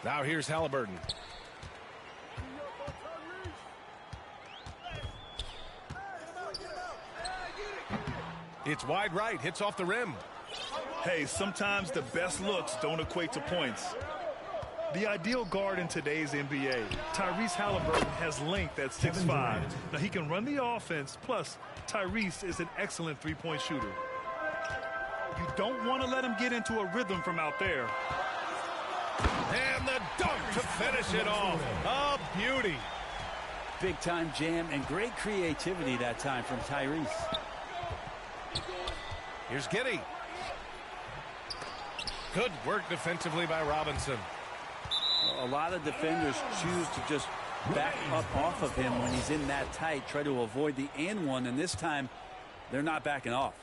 Now here's Halliburton. It's wide right, hits off the rim. Hey, sometimes the best looks don't equate to points. The ideal guard in today's NBA, Tyrese Halliburton, has length at 6'5". Now he can run the offense, plus Tyrese is an excellent three-point shooter. You don't want to let him get into a rhythm from out there. And the dunk to finish it off. A beauty. Big-time jam and great creativity that time from Tyrese. Here's Giddey. Good work defensively by Robinson. A lot of defenders choose to just back up off of him when he's in that tight, try to avoid the and one, and this time they're not backing off.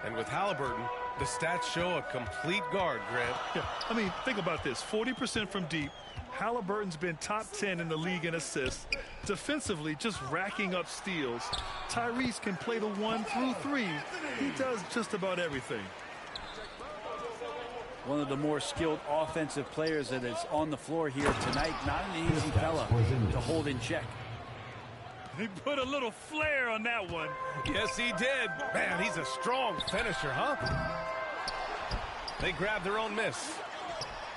And with Halliburton, the stats show a complete guard, Grant. Yeah, I mean, think about this. 40% from deep. Halliburton's been top 10 in the league in assists. Defensively, just racking up steals. Tyrese can play the 1 through 3. He does just about everything. One of the more skilled offensive players that is on the floor here tonight. Not an easy fella to hold in check. He put a little flair on that one. Yes, he did. Man, he's a strong finisher, huh? They grab their own miss.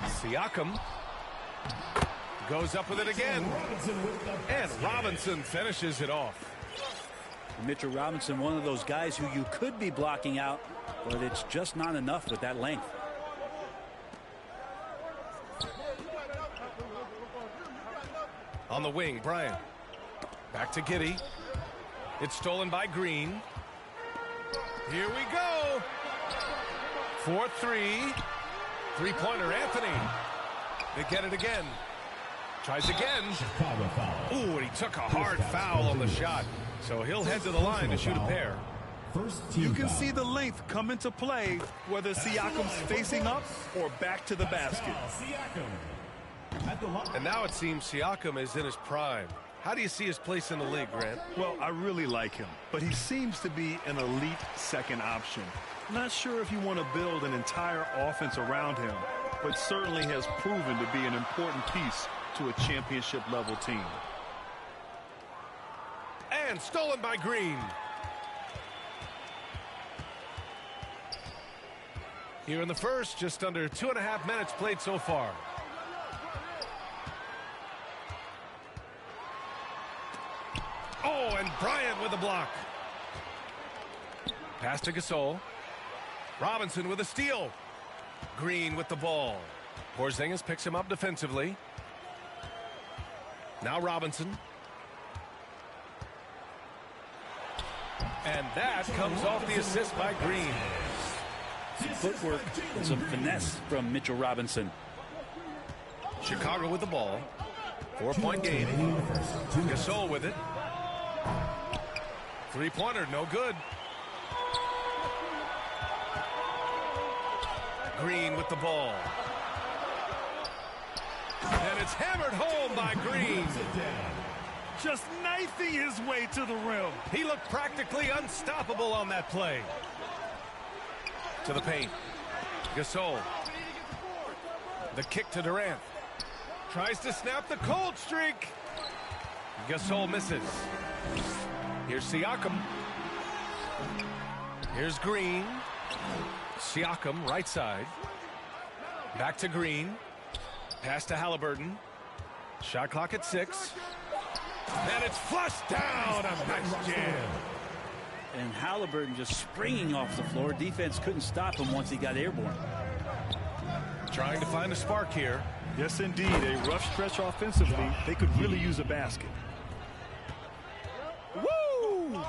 Siakam goes up with it again. And Robinson finishes it off. Mitchell Robinson, one of those guys who you could be blocking out, but it's just not enough with that length. On the wing, Bryant. Back to Giddey. It's stolen by Green. Here we go. 4-3. Three-pointer, Anthony. They get it again. Tries again. Ooh, and he took a hard foul on the shot. So he'll head to the line to shoot a pair. You can see the length come into play, whether Siakam's facing up or back to the basket. And now it seems Siakam is in his prime. How do you see his place in the league, Grant? Well, I really like him, but he seems to be an elite second option. Not sure if you want to build an entire offense around him, but certainly has proven to be an important piece to a championship-level team. And stolen by Green. Here in the first, just under 2.5 minutes played so far. Oh, and Bryant with a block. Pass to Gasol. Robinson with a steal. Green with the ball. Porzingis picks him up defensively. Now Robinson. And that comes off the assist by Green. Some footwork and some finesse from Mitchell Robinson. Chicago with the ball. 4-point game. Gasol with it. Three-pointer, no good. Green with the ball. And it's hammered home by Green. Just knifing his way to the rim. He looked practically unstoppable on that play. To the paint. Gasol. The kick to Durant. Tries to snap the cold streak. Gasol misses. Here's Siakam. Here's Green. Siakam, right side. Back to Green. Pass to Halliburton. Shot clock at 6. And it's flushed down. A nice jam. And Halliburton just springing off the floor. Defense couldn't stop him once he got airborne. Trying to find a spark here. Yes, indeed. A rough stretch offensively. They could really use a basket. Woo!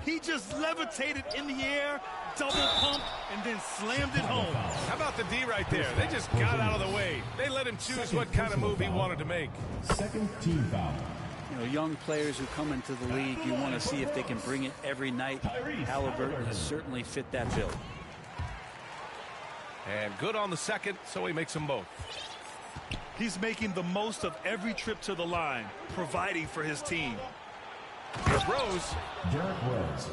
He just levitated in the air, double pump, and then slammed it home. How about the D right there? They just got out of the way. They let him choose what kind of move he wanted to make. Second team foul. You know, young players who come into the league, you want to see if they can bring it every night. Halliburton has certainly fit that bill. And good on the second, so he makes them both. He's making the most of every trip to the line, providing for his team. Here's Rose. Derrick Rose.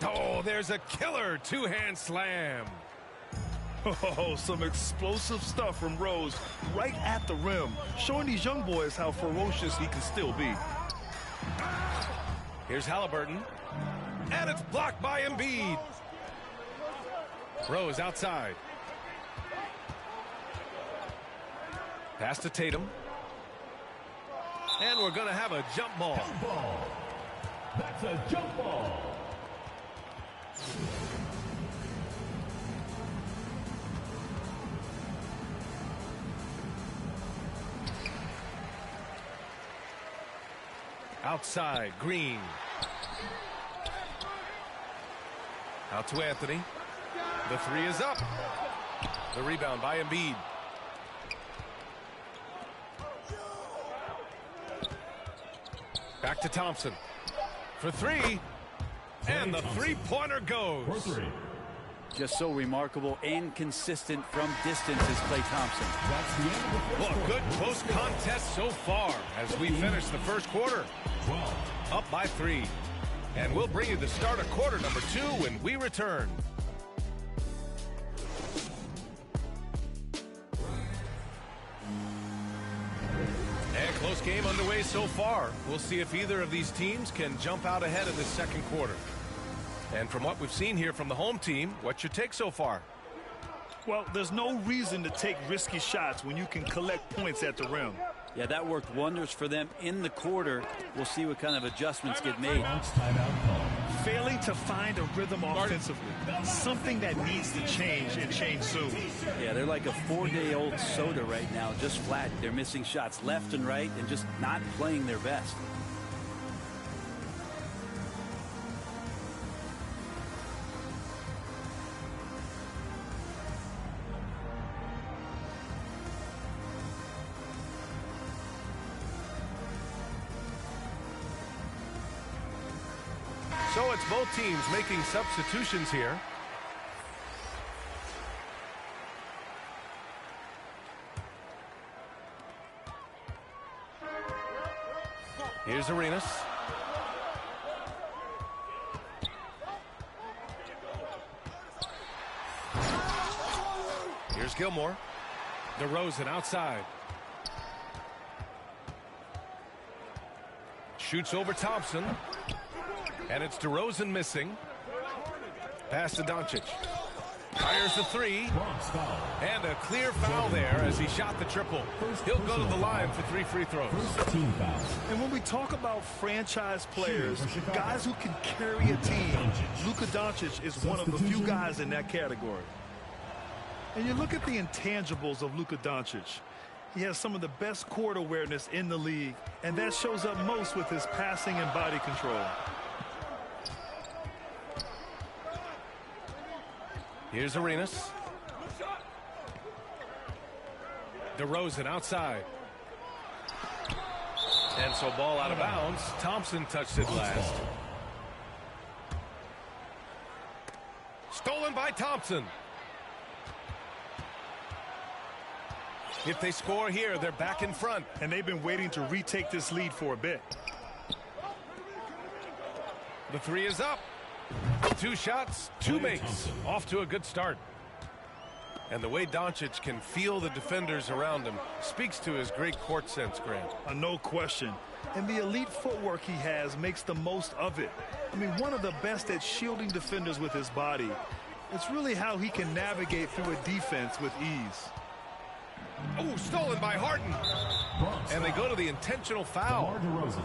Oh, there's a killer two-hand slam. Oh, some explosive stuff from Rose right at the rim, showing these young boys how ferocious he can still be. Here's Halliburton. And it's blocked by Embiid. Rose outside. Pass to Tatum. And we're going to have a jump ball. That's a jump ball. Outside, Green. Out to Anthony. The three is up. The rebound by Embiid. Back to Thompson. For three. And the three-pointer goes. For three. Just so remarkable and consistent from distance is Klay Thompson. That's the end of the first Well, quarter. good close contest so far as we finish the first quarter. 12. Up by 3. And we'll bring you the start of quarter number 2 when we return. And close game underway so far. We'll see if either of these teams can jump out ahead in the second quarter. And from what we've seen here from the home team, what's your take so far? Well, there's no reason to take risky shots when you can collect points at the rim. Yeah, that worked wonders for them in the quarter. We'll see what kind of adjustments get made. Bronx timeout call. Failing to find a rhythm offensively, something that needs to change and change soon. Yeah, they're like a 4-day-old soda right now, just flat. They're missing shots left and right and just not playing their best. So it's both teams making substitutions here. Here's Arenas. Here's Gilmore. DeRozan outside. Shoots over Thompson. And it's DeRozan missing. Pass to Doncic. Fires the three. Bronx foul. And a clear foul there as he shot the triple. He'll go to the line for 3 free throws. First team foul. And when we talk about franchise players, guys who can carry a team, Luka Doncic is one of the few guys in that category. And you look at the intangibles of Luka Doncic. He has some of the best court awareness in the league, and that shows up most with his passing and body control. Here's Arenas. DeRozan outside. And so ball out of bounds. Thompson touched it last. Stolen by Thompson. If they score here, they're back in front. And they've been waiting to retake this lead for a bit. The three is up. 2 shots, 2 makes. Off to a good start. And the way Doncic can feel the defenders around him speaks to his great court sense, Grant. No question. And the elite footwork he has makes the most of it. I mean, one of the best at shielding defenders with his body. It's really how he can navigate through a defense with ease. Oh, stolen by Harden. And they go to the intentional foul. DeMar DeRozan.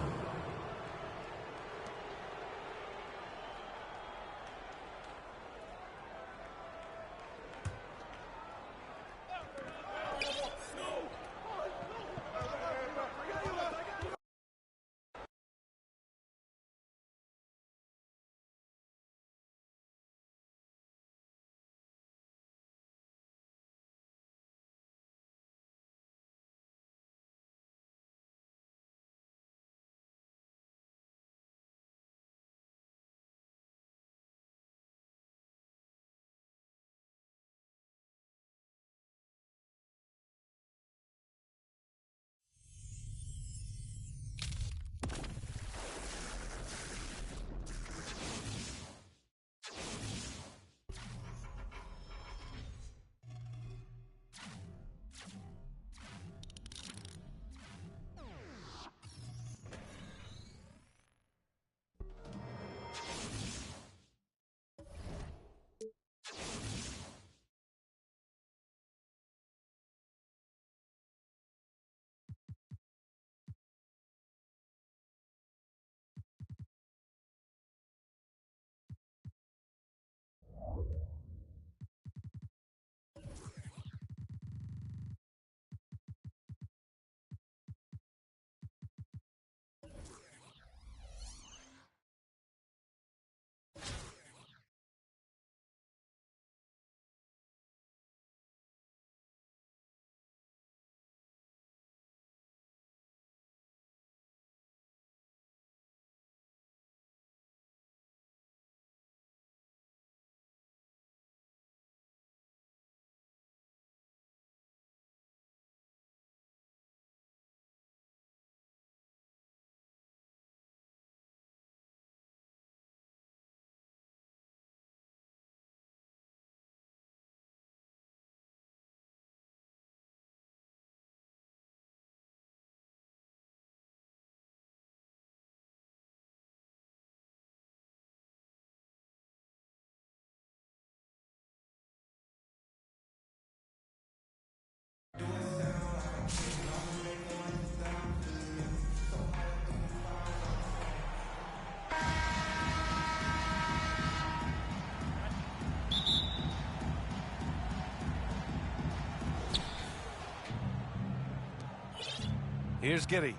Here's Giddey.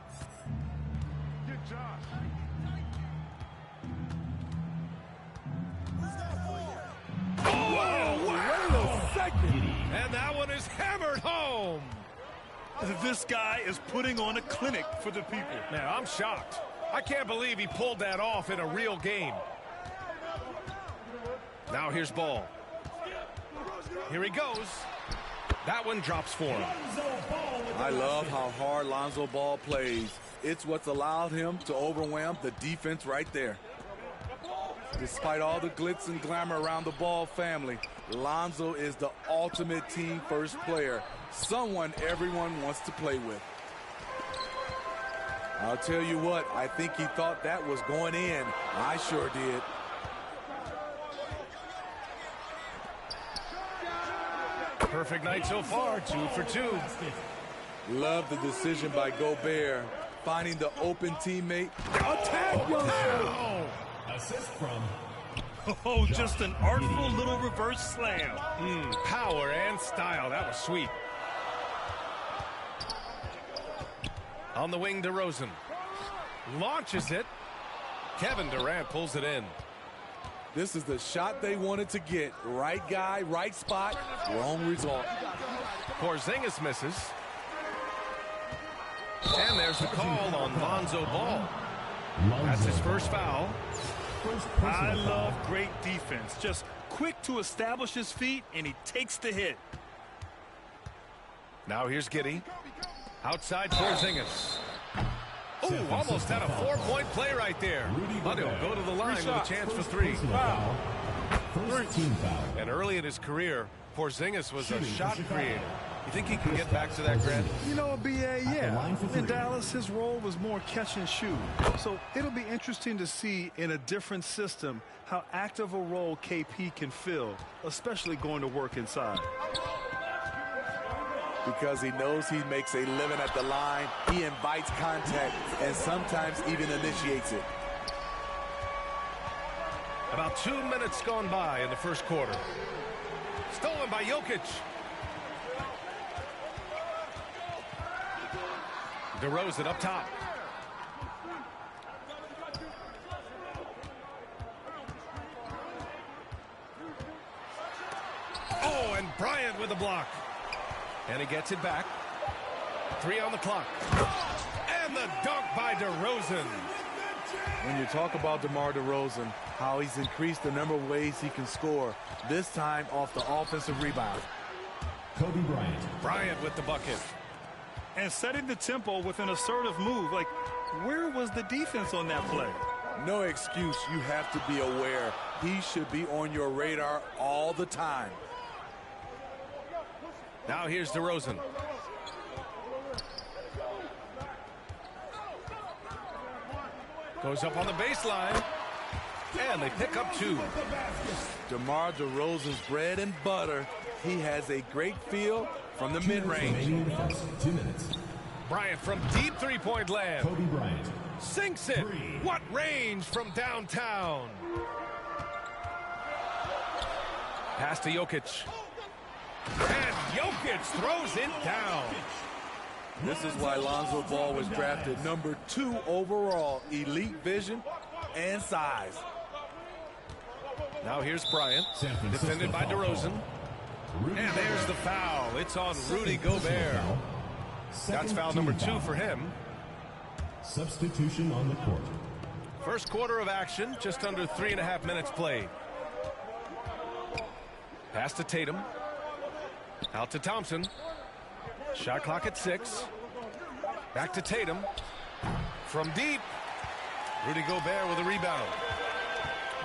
Oh, wow. And that one is hammered home. This guy is putting on a clinic for the people. Man, I'm shocked. I can't believe he pulled that off in a real game. Now here's Ball. Here he goes. That one drops for him. I love how hard Lonzo Ball plays. It's what's allowed him to overwhelm the defense right there. Despite all the glitz and glamour around the Ball family, Lonzo is the ultimate team first player, someone everyone wants to play with. I'll tell you what, I think he thought that was going in. I sure did. Perfect night so far, 2 for 2. Love the decision by Gobert, finding the open teammate. Attack, youngster! Assist from Oh, just an artful little reverse slam. Power and style. That was sweet. On the wing, DeRozan. Launches it. Kevin Durant pulls it in. This is the shot they wanted to get. Right guy, right spot, wrong result. Porzingis misses. And there's the call on Lonzo Ball. That's his first foul. I love great defense. Just quick to establish his feet, and he takes the hit. Now here's Giddey. Outside Porzingis. Ooh, almost had a 4-point play right there. But he'll go to the line with a chance for 3. foul. First team foul. And early in his career, Porzingis was a shot creator. You think he can get back to that, Grant? You know, B.A., yeah. line for three. In Dallas, his role was more catch and shoot. So it'll be interesting to see in a different system how active a role KP can fill, especially going to work inside. Because he knows he makes a living at the line, he invites contact and sometimes even initiates it. About 2 minutes gone by in the first quarter. Stolen by Jokic. DeRozan up top. Oh, and Bryant with a block. And he gets it back. 3 on the clock. And the dunk by DeRozan. When you talk about DeMar DeRozan, how he's increased the number of ways he can score, this time off the offensive rebound. Kobe Bryant. Bryant with the bucket. And setting the tempo with an assertive move. Like, where was the defense on that play? No excuse. You have to be aware. He should be on your radar all the time. Now here's DeRozan. Goes up on the baseline. And they pick up 2. DeMar DeRozan's bread and butter. He has a great feel from the mid-range. Remaining in the first 2 minutes. Bryant from deep three-point land. Kobe Bryant. Sinks it. What range from downtown. Pass to Jokic. And Jokic throws it down. This is why Lonzo Ball was drafted number 2 overall. Elite vision and size. Now here's Bryant. San Francisco Defended by foul. DeRozan. Rudy And there's the foul. It's on Rudy Second personal Gobert. foul. That's Second foul team number 2 foul. for him. Substitution on the court. First quarter of action, just under 3.5 minutes played. Pass to Tatum. Out to Thompson. Shot clock at 6. Back to Tatum. From deep. Rudy Gobert with a rebound.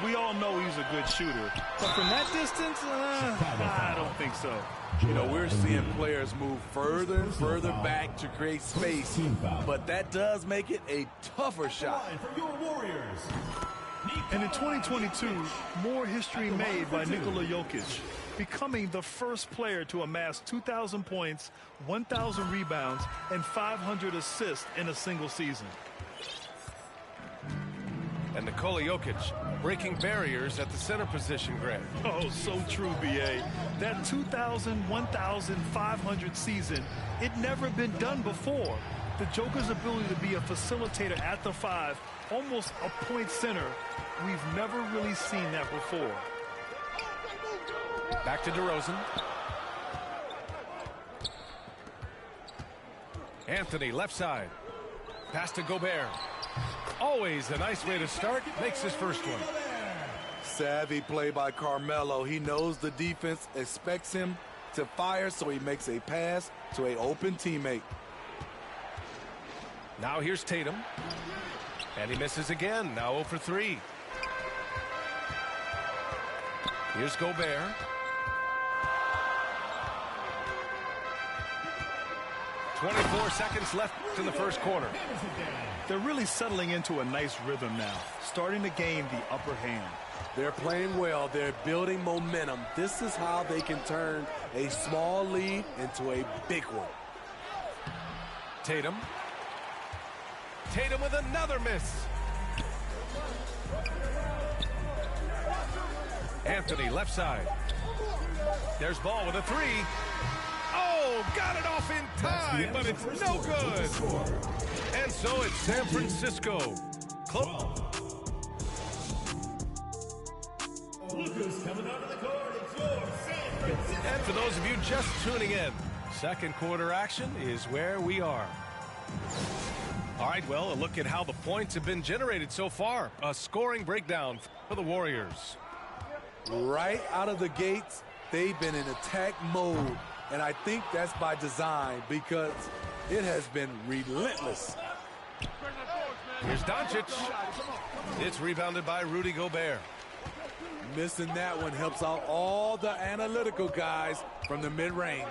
We all know he's a good shooter. But from that distance, I don't think so. You know, we're seeing players move further and further back to create space, Team foul. but that does make it a tougher shot. Line for your Warriors. And in 2022, more history made by Nikola Jokic, becoming the first player to amass 2,000 points, 1,000 rebounds, and 500 assists in a single season. And Nikola Jokic breaking barriers at the center position, Grant. Oh, so true, B.A. That 2,000, 1,500 season, it never been done before. The Joker's ability to be a facilitator at the 5, almost a point center, we've never really seen that before. Back to DeRozan. Anthony, left side. Pass to Gobert. Always a nice way to start. Makes his first one. Savvy play by Carmelo. He knows the defense expects him to fire, so he makes a pass to an open teammate. Now here's Tatum. And he misses again. Now 0 for 3. Here's Gobert. .24 seconds left in the first quarter. They're really settling into a nice rhythm now, starting to gain the upper hand. They're playing well. They're building momentum. This is how they can turn a small lead into a big one. Tatum. Tatum with another miss. Anthony, left side. There's Ball with a 3. Oh, got it off in time, but it's no good. And so it's San Francisco. Close. Lucas coming onto the court. It's your San Francisco. And for those of you just tuning in, second quarter action is where we are. All right, well, a look at how the points have been generated so far. A scoring breakdown for the Warriors. Right out of the gates, they've been in attack mode. And I think that's by design because it has been relentless. Here's Doncic. It's rebounded by Rudy Gobert. Missing that one helps out all the analytical guys from the mid-range.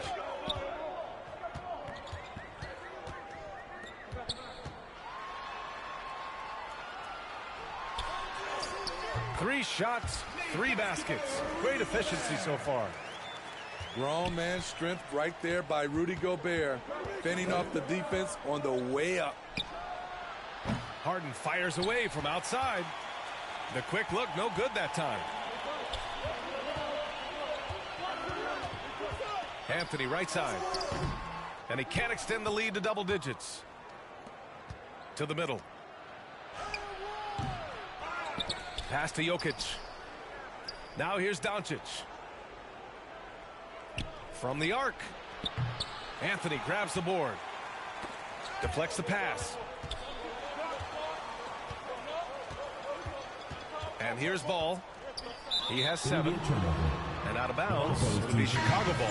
Three shots, 3 baskets. Great efficiency so far. Grown man strength right there by Rudy Gobert, fending off the defense on the way up. Harden fires away from outside. The quick look, no good that time. Anthony, right side. And he can't extend the lead to double digits. To the middle. Pass to Jokic. Now here's Doncic. From the arc. Anthony grabs the board. Deflects the pass. And here's Ball. He has 7. And out of bounds. It'll be Chicago ball.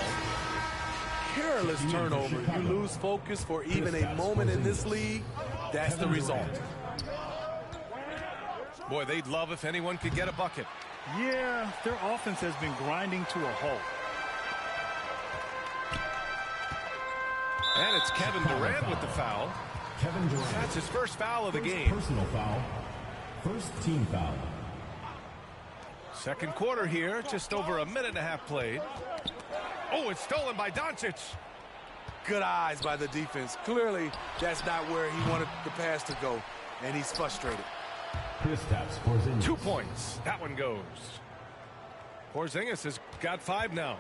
Careless turnover. You lose focus for even a moment in this league. That's the result. Boy, they'd love if anyone could get a bucket. Yeah, their offense has been grinding to a halt. And it's Kevin Durant with the foul. Kevin Durant. That's his first foul of the game. Personal foul. First team foul. Second quarter here, just over a minute and a half played. Oh, it's stolen by Doncic. Good eyes by the defense. Clearly, that's not where he wanted the pass to go, and he's frustrated. Kristaps Porzingis. 2 points. That one goes. Porzingis has got 5 now.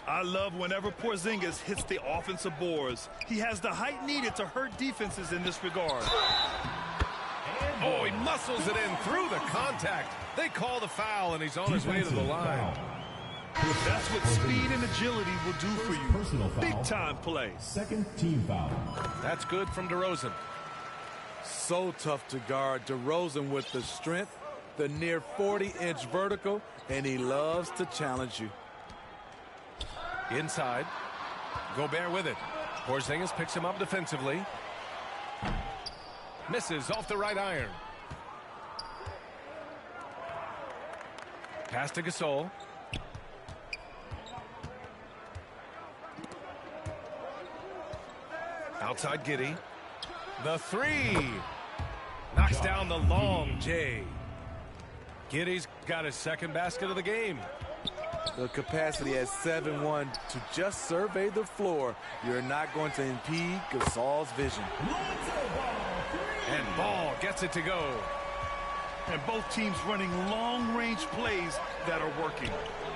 I love whenever Porzingis hits the offensive boards. He has the height needed to hurt defenses in this regard. Oh, he muscles it in through the contact. They call the foul, and he's on his way to the line. That's what speed and agility will do for you. Personal foul. Big-time play. Second team foul. That's good from DeRozan. So tough to guard. DeRozan with the strength, the near 40-inch vertical, and he loves to challenge you. Inside. Gobert with it. Porzingis picks him up defensively. Misses off the right iron. Pass to Gasol. Outside Giddey. The 3. Knocks down the long J. Giddey's got his second basket of the game. The capacity at 7-1 to just survey the floor. You're not going to impede Gasol's vision. And Ball gets it to go. And both teams running long-range plays that are working.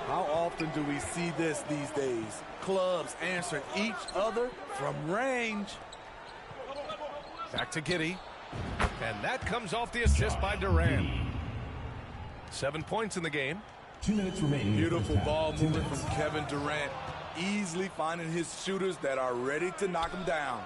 How often do we see this these days? Clubs answering each other from range. Back to Giddey. And that comes off the assist by Durant. 7 points in the game. 2 minutes remaining. Beautiful ball movement from Kevin Durant. Easily finding his shooters that are ready to knock him down.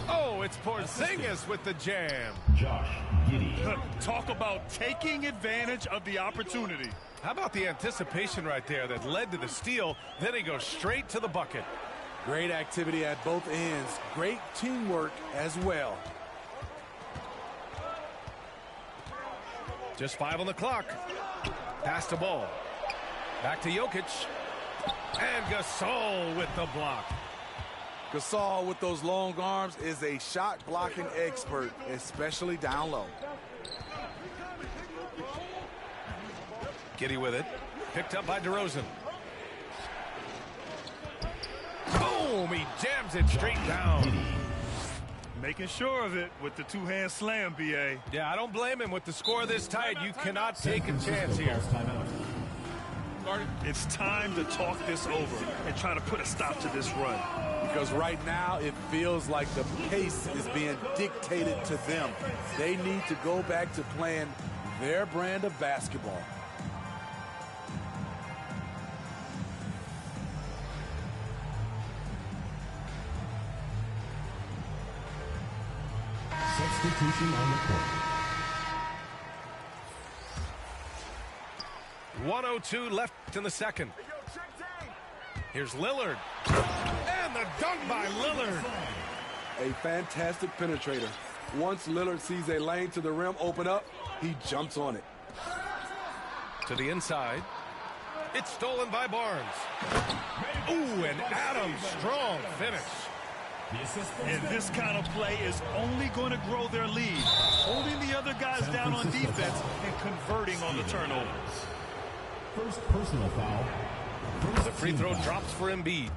Oh, it's Porzingis with the jam. Josh Giddey. Talk about taking advantage of the opportunity. How about the anticipation right there that led to the steal? Then he goes straight to the bucket. Great activity at both ends. Great teamwork as well. Just 5 on the clock. Pass the ball. Back to Jokic. And Gasol with the block. Gasol with those long arms is a shot blocking expert, especially down low. Giddey with it. Picked up by DeRozan. Boom! He jams it straight down. Making sure of it with the two-hand slam, B.A. Yeah, I don't blame him. With the score this tight, you cannot take a chance here. It's time to talk this over and try to put a stop to this run. Because right now it feels like the pace is being dictated to them. They need to go back to playing their brand of basketball. Substitution on the court. 1:02 left in the second. Here's Lillard. And the dunk by Lillard. A fantastic penetrator. Once Lillard sees a lane to the rim open up, he jumps on it. To the inside. It's stolen by Barnes. Ooh, and Adams, strong finish. And this kind of play is only going to grow their lead, holding the other guys down on defense and converting on the turnovers. First personal foul. The free throw drops for Embiid.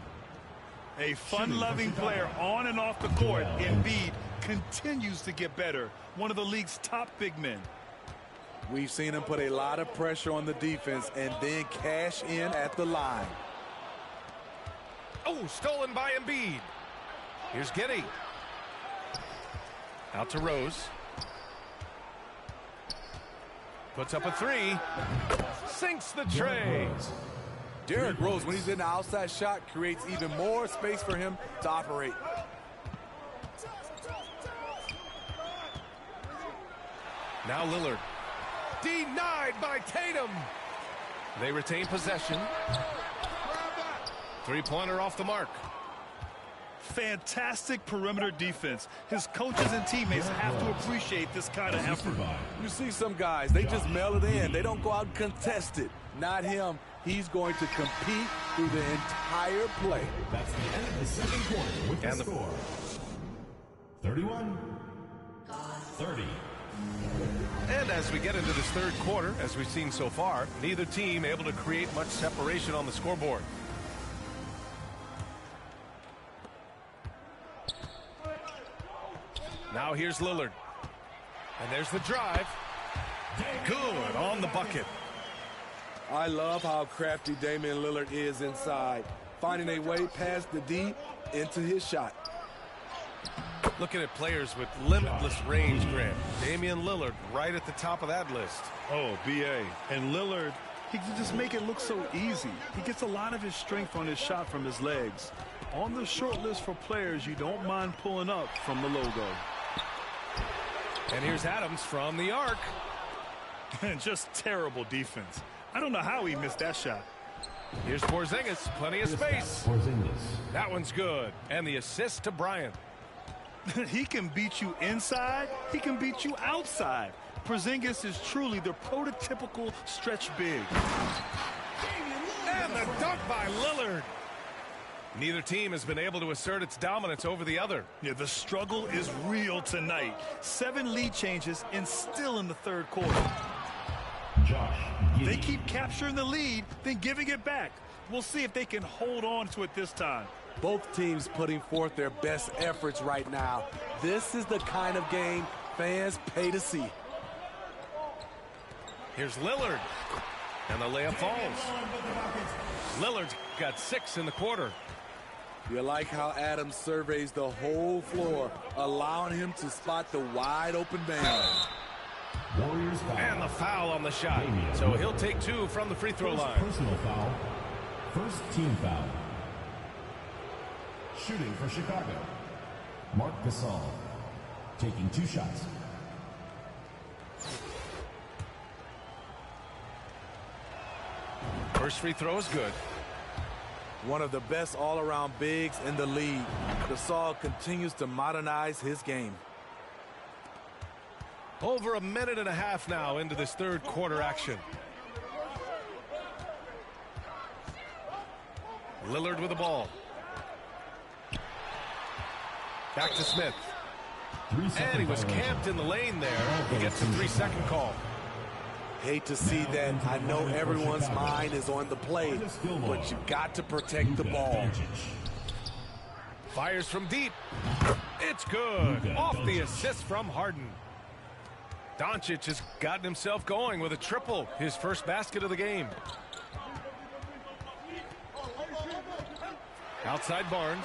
A fun-loving player on and off the court, Embiid continues to get better. One of the league's top big men. We've seen him put a lot of pressure on the defense and then cash in at the line. Oh, stolen by Embiid. Here's Giddey. Out to Rose. Puts up a three. Sinks the tray. Derrick Rose, when he's in the outside shot, creates even more space for him to operate. Now Lillard. Denied by Tatum. They retain possession. Three-pointer off the mark. Fantastic perimeter defense. His coaches and teammates have to appreciate this kind of effort. You see some guys, they just mail it in. They don't go out and contest it. Not him. He's going to compete through the entire play. That's the end of the second quarter with the score. 31-30. And as we get into this third quarter, as we've seen so far, neither team able to create much separation on the scoreboard. Now here's Lillard. And there's the drive. Good on the bucket. I love how crafty Damian Lillard is inside, finding a way past the D into his shot. Looking at players with limitless range, Grant. Damian Lillard right at the top of that list. Oh, B.A. And Lillard, he can just make it look so easy. He gets a lot of his strength on his shot from his legs. On the short list for players you don't mind pulling up from the logo. And here's Adams from the arc. Just terrible defense. I don't know how he missed that shot. Here's Porzingis, plenty of space. That one's good. And the assist to Bryant. He can beat you inside. He can beat you outside. Porzingis is truly the prototypical stretch big. And the dunk by Lillard. Neither team has been able to assert its dominance over the other. Yeah, the struggle is real tonight. 7 lead changes and still in the third quarter. They keep capturing the lead, then giving it back. We'll see if they can hold on to it this time. Both teams putting forth their best efforts right now. This is the kind of game fans pay to see. Here's Lillard. And the layup falls. Lillard's got 6 in the quarter. You like how Adams surveys the whole floor, allowing him to spot the wide open man. Warriors foul. And the foul on the shot. So he'll take 2 from the free throw line. Personal foul. First team foul. Shooting for Chicago. Marc Gasol taking 2 shots. First free throw is good. One of the best all-around bigs in the league. Gasol continues to modernize his game. Over a minute and a half now into this third quarter action. Lillard with the ball. Back to Smith. And he was camped in the lane there. He gets a 3-second call. Hate to see that. I know everyone's mind is on the play, but you got to protect the ball. Fires from deep. It's good. Off the assist from Harden. Doncic has gotten himself going with a triple, his first basket of the game. Outside Barnes.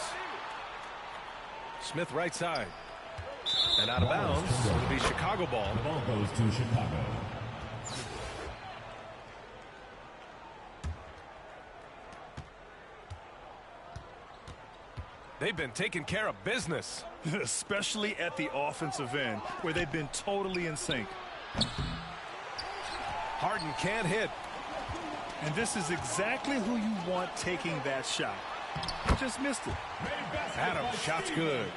Smith right side. And out of bounds. It'll be Chicago ball. The ball goes to Chicago. They've been taking care of business. Especially at the offensive end, where they've been totally in sync. Harden can't hit. And this is exactly who you want taking that shot. Just missed it. Adams, shot's good.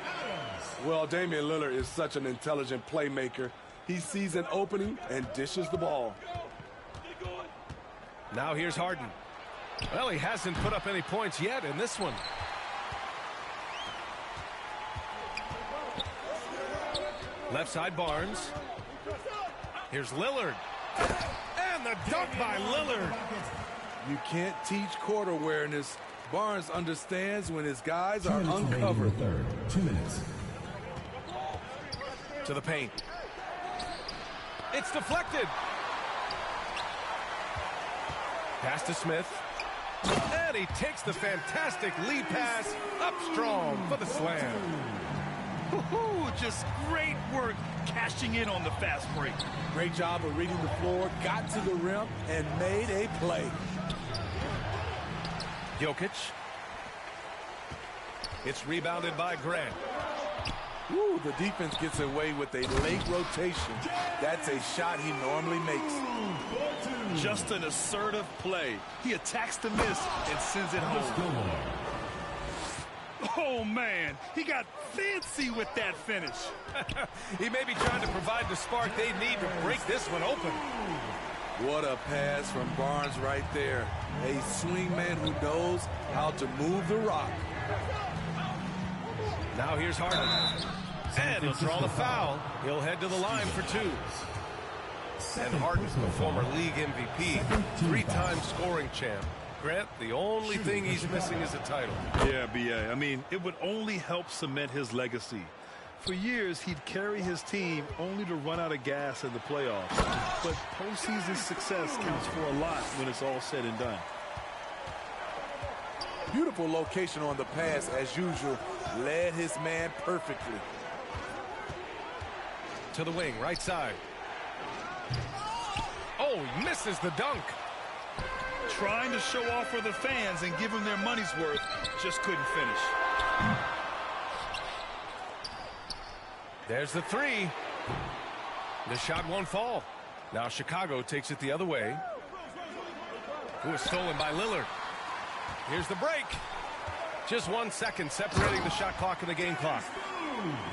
Well, Damian Lillard is such an intelligent playmaker. He sees an opening and dishes the ball. Now here's Harden. Well, he hasn't put up any points yet in this one. Left side Barnes. Here's Lillard. And the dunk by Lillard. You can't teach court awareness. Barnes understands when his guys are uncovered. Third, 2 minutes. To the paint. It's deflected. Pass to Smith. And he takes the fantastic lead pass up strong for the slam. Just great work cashing in on the fast break. Great job of reading the floor, got to the rim, and made a play. Jokic. It's rebounded by Grant. Woo, the defense gets away with a late rotation. That's a shot he normally makes. Just an assertive play. He attacks the miss and sends it home. Oh, man, he got fancy with that finish. He may be trying to provide the spark they need to break this one open. What a pass from Barnes right there. A swingman who knows how to move the rock. Now here's Harden. And he'll draw the foul. He'll head to the line for 2. And Harden, the former league MVP, 3-time scoring champ. Grant, the only thing he's missing is a title. Yeah, B.A. I mean, it would only help cement his legacy. For years, he'd carry his team only to run out of gas in the playoffs. But postseason success counts for a lot when it's all said and done. Beautiful location on the pass, as usual. Led his man perfectly. To the wing, right side. Oh, he misses the dunk. Trying to show off for the fans and give them their money's worth, just couldn't finish. There's the 3. The shot won't fall. Now Chicago takes it the other way. It was stolen by Lillard. Here's the break. Just 1 second separating the shot clock and the game clock.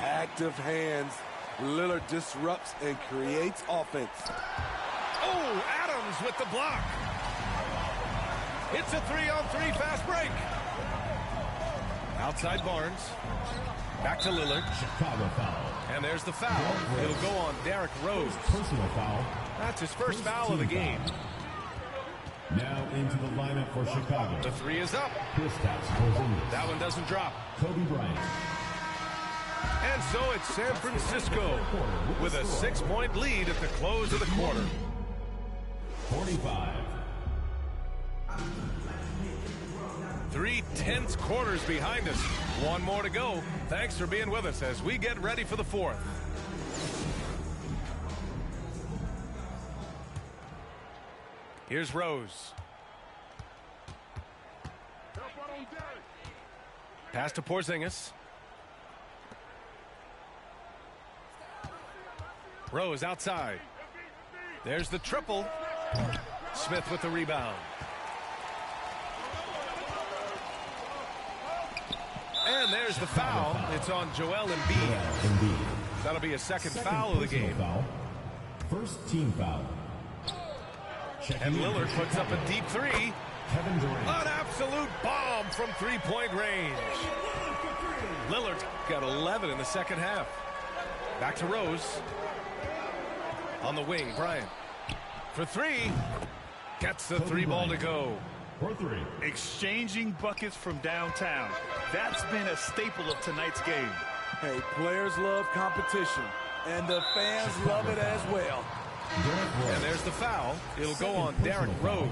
Active hands. Lillard disrupts and creates offense. Oh, Adams with the block. It's a 3-on-3 fast break. Outside Barnes. Back to Lillard. Chicago foul. And there's the foul. It'll go on Derrick Rose. Personal foul. That's his first foul of the game. Now into the lineup for Chicago. The 3 is up. Kristaps Porzingis. That one doesn't drop. Kobe Bryant. And so it's San Francisco with a 6-point lead at the close of the quarter. 45. 3 tense quarters behind us. One more to go. Thanks for being with us as we get ready for the fourth. Here's Rose. Pass to Porzingis. Rose outside. There's the triple. Smith with the rebound. And there's the foul. It's on Joel Embiid. That'll be a second foul of the game. Foul. First team foul. And Lillard puts up a deep three. Kevin Durant. An absolute bomb from three-point range. Lillard's got 11 in the second half. Back to Rose. On the wing, Bryant. For three. Gets the three ball to go. For three. Exchanging buckets from downtown. That's been a staple of tonight's game. Hey, players love competition, and the fans love it as well. And there's the foul. It'll go on Derrick Rose.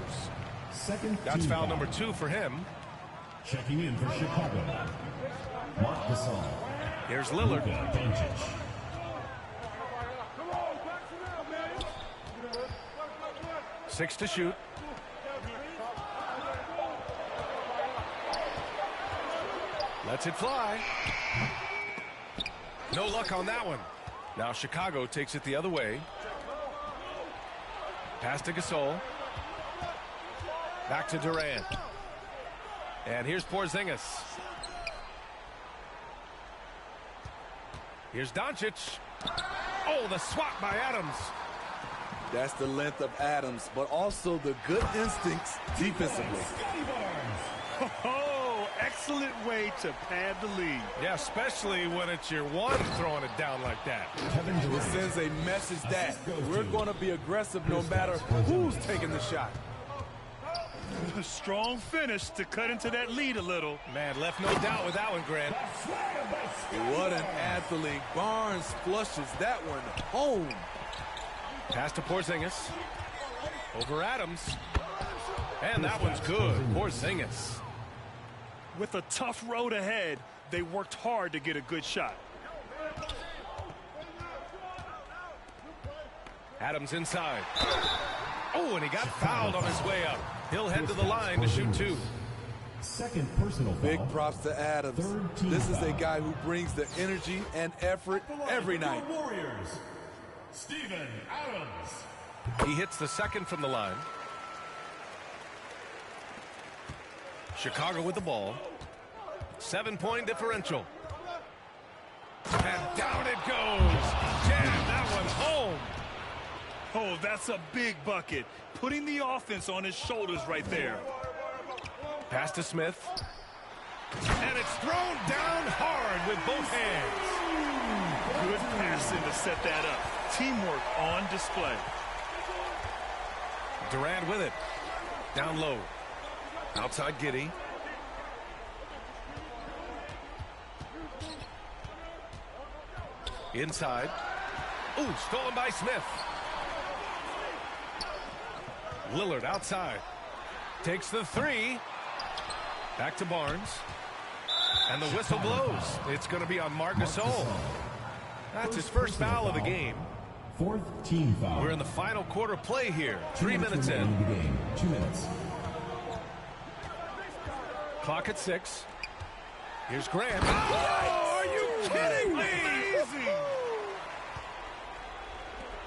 That's foul number 2 for him. Checking in for Chicago, Marc Gasol. Here's Lillard. Luka Doncic. Six to shoot. Lets it fly. No luck on that one. Now Chicago takes it the other way. Pass to Gasol. Back to Durant. And here's Porzingis. Here's Doncic. Oh, the swat by Adams. That's the length of Adams, but also the good instincts defensively. Oh, excellent way to pad the lead. Yeah, especially when it's your one throwing it down like that. Kevin It Durant. sends a message that we're going to be aggressive no matter who's taking the shot. A strong finish to cut into that lead a little. Man, left no doubt with that one, Grant. What an athlete. Barnes flushes that one home. Pass to Porzingis. Over Adams. And that one's good. Porzingis. With a tough road ahead, they worked hard to get a good shot. Adams inside. Oh, and he got fouled on his way up. He'll head to the line to shoot 2. Second personal foul. Big props to Adams. Third team This is a foul. guy who brings the energy and effort every night. Warriors, Steven Adams. He hits the second from the line. Chicago with the ball. 7-point differential. And down it goes. Jam that one home. Oh, that's a big bucket. Putting the offense on his shoulders right there. Pass to Smith. And it's thrown down hard with both hands. Good passing to set that up. Teamwork on display. Durant with it. Down low. Outside Giddey. Inside. Ooh, stolen by Smith. Lillard outside. Takes the three. Back to Barnes. And the whistle blows. It's going to be on Marc Gasol. That's his first foul of the game. Fourth team foul. We're in the final quarter play here. 3 minutes remaining in. in the game. 2 minutes. Clock at 6. Here's Grant. Oh, are you kidding me? Amazing.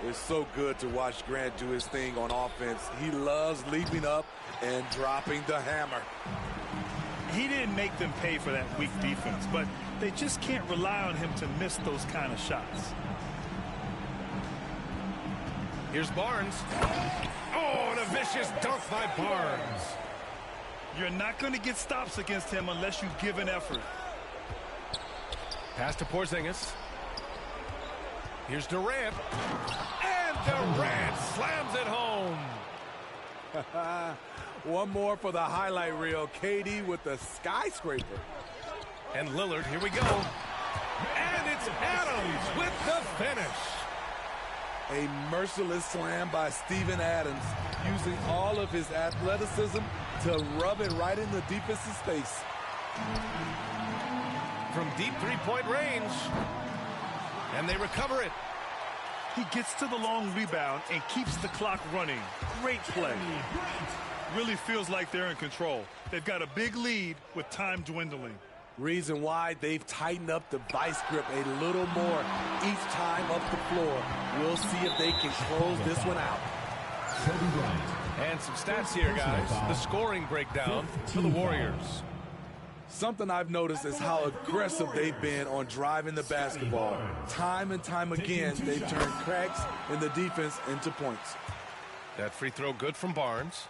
It's so good to watch Grant do his thing on offense. He loves leaping up and dropping the hammer. He didn't make them pay for that weak defense, but they just can't rely on him to miss those kind of shots. Here's Barnes. Oh, and a vicious dunk by Barnes. You're not going to get stops against him unless you give an effort. Pass to Porzingis. Here's Durant. And Durant slams it home. One more for the highlight reel. KD with the skyscraper. And Lillard, here we go. And it's Adams with the finish. A merciless slam by Steven Adams, using all of his athleticism to rub it right in the defense's face. From deep three-point range. And they recover it. He gets to the long rebound and keeps the clock running. Great play. Really feels like they're in control. They've got a big lead with time dwindling. Reason why they've tightened up the vice grip a little more each time up the floor. We'll see if they can close this one out. And some stats here, guys. The scoring breakdown for the Warriors. Something I've noticed is how aggressive they've been on driving the basketball. Time and time again, they've turned cracks in the defense into points. That free throw good from Barnes.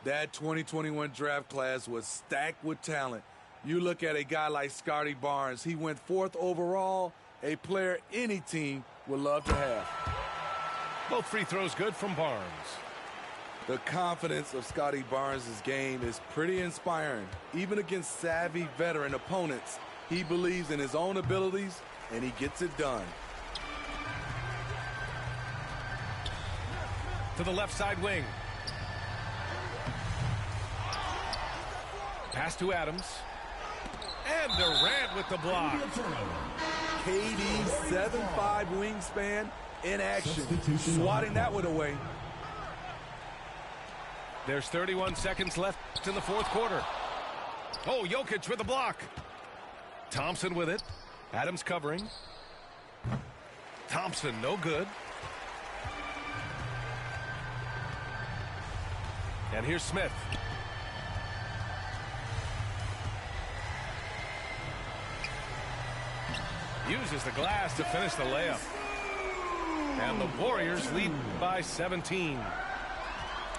That 2021 draft class was stacked with talent. You look at a guy like Scotty Barnes. He went 4th overall, a player any team would love to have. Both free throws good from Barnes. The confidence of Scotty Barnes' game is pretty inspiring. Even against savvy veteran opponents, he believes in his own abilities, and he gets it done. To the left side wing. Pass to Adams. And Durant with the block. KD's 7'5" wingspan in action, swatting that one away. There's 31 seconds left in the 4th quarter. Oh, Jokic with the block. Thompson with it. Adams covering. Thompson, no good. And here's Smith. Uses the glass to finish the layup. And the Warriors lead by 17.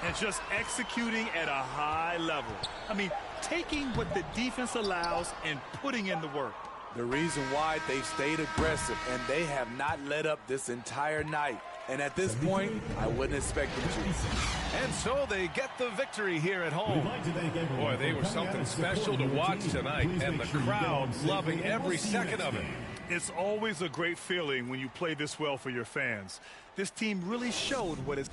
And just executing at a high level. I mean, taking what the defense allows and putting in the work. The reason why they've stayed aggressive and they have not let up this entire night. And at this point, I wouldn't expect them to. And so they get the victory here at home. Boy, they were something special to watch tonight, and the crowd loving every second of it. It's always a great feeling when you play this well for your fans. This team really showed what is.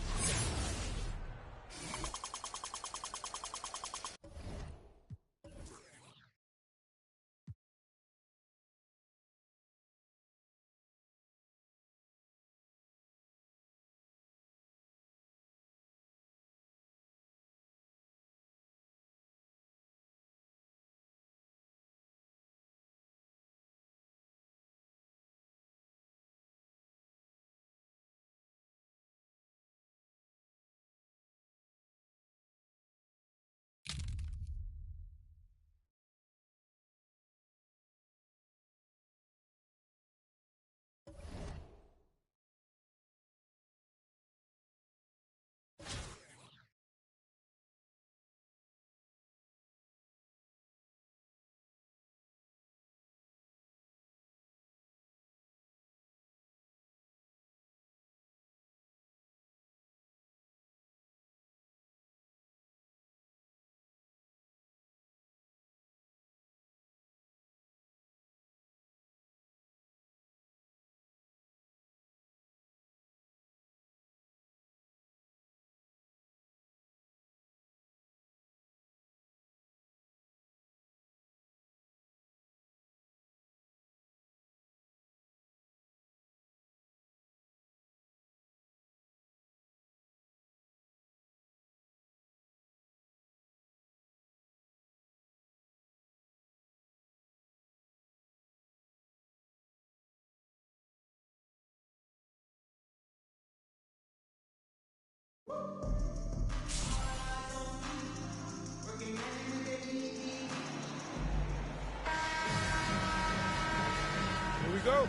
Here we go.